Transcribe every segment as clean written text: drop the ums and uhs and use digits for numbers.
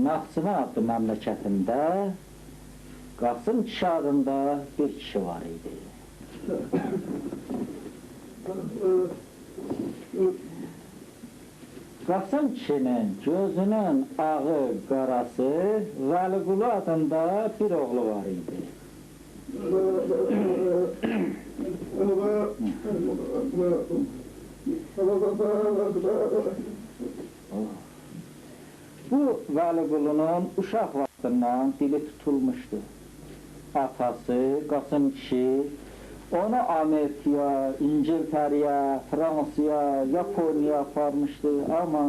Naxçıvan adlı məmləkətində Qasım kişi adında bir kişi var idi. Qasım kişinin gözünün ağı, qarası, Vəliqulu adında bir oğlu var idi. Bu Vəliqulunun uşaq vaxtından dili tutulmuşdu. Atası, Qasım kişi onu Amerikaya, İngiltərəyə, Fransaya, Yaponiya aparmışdı, amma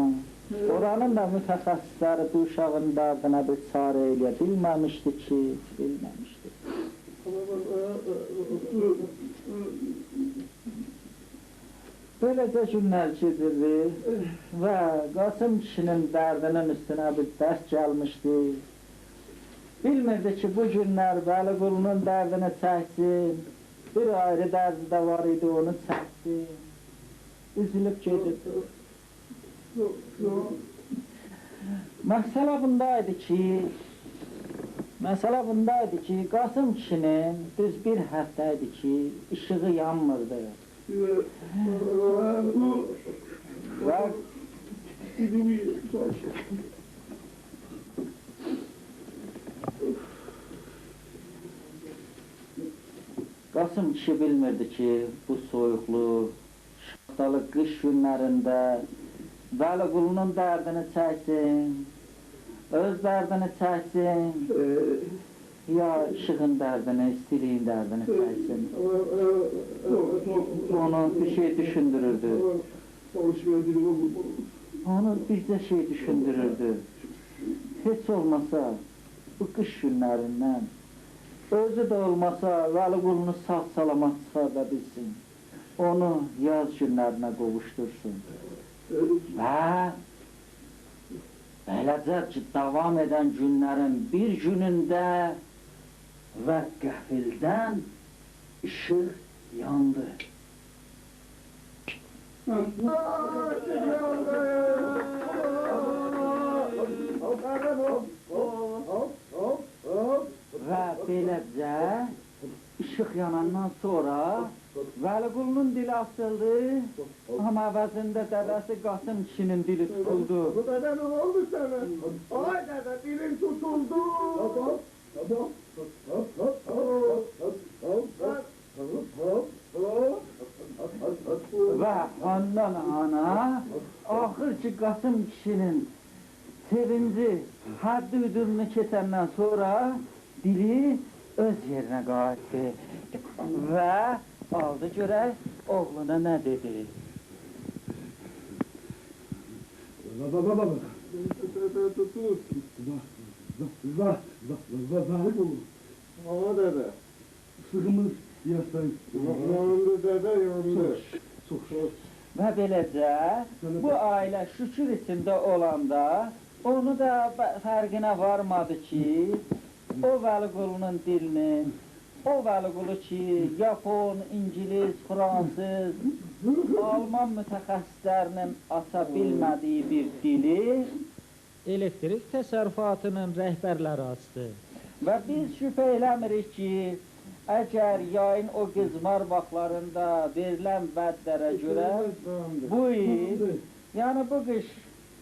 oranın da mütəxəssisləri bu uşağın dərdinə bir çarə eləyə bilməmişdi ki, bilməmişdi. Böyləcə günlər gedirdi və Qasım kişinin dərdinin üstünə bir dərs gəlmişdi. Bilmirdi ki, bu günlər Vəliqulunun dərdini çəksin, bir ayrı dərdi də var idi, onu çəkdi, üzülüb gedirdi. Məsələ bundaydı ki, Qasım kişinin düz bir həftə idi ki, işığı yanmırdı. Qasım kişi bilmirdi ki, bu soyuqlu, şaxtalı qış günlərində Vəliqulunun dərdini çəksin, öz dərdini çəksin, ya işığın dərdini, istiliyin dərdini çəksin. Onu bir şey düşündürürdü. Onu bircə şey düşündürürdü. Heç olmasa bu qış günlərindən özü də olmasa Vəliqulunu sağ-salamat çıxarda bilsin. Onu yaz günlərinə qovuştursun. Və beləcə davam edən günlərin bir günündə və qəfildən işıq yandı. Və beləcə işıq yanandan sonra Vəliqulunun dili açıldı, amma əvəzində dədəsi Qasım kişinin dili tutuldu. Bu dədə nə oldu sənə? Ay dədə, dilin tutuldu. Və ondan ana, axır ki Qasım kişinin sevinci həddi hüdudunu keçəndən sonra dili öz yerinə qayıtdı və aldı görək oğluna nə dedi. Ağa dədə. Sığımız yasayın. Yandı dədə, yandı. Və beləcə bu ailə şükür içində olanda onu da fərqinə varmadı ki, o Vəliqulunun dilinin, o Vəliqulu ki, Yapon, İngiliz, Fransız, Alman mütəxəssislərinin aça bilmədiyi bir dili elektrik təsərrüfatının rəhbərləri açdı. Və biz şübhə eləmirik ki, əgər yayın o qızmar vaxtlarında verilən vədlərə görə bu il, yəni bu qış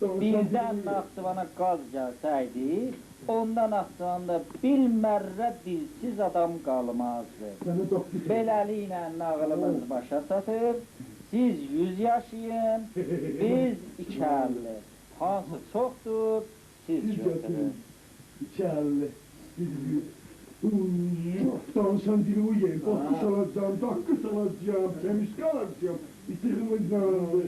birdən Naxçıvana qaz gəlsəydi, ondan Naxçıvanda bilmərrə dilsiz adam qalmazdı. Beləliklə nağılımız başa çatır, siz 100 yaşayın, biz 250. Hansı çoxdur, siz götürün. 250. Danışan dili uyuyayım, bakı salacağım, dakı salacağım, temizlik alacağım, itirimi zanlı.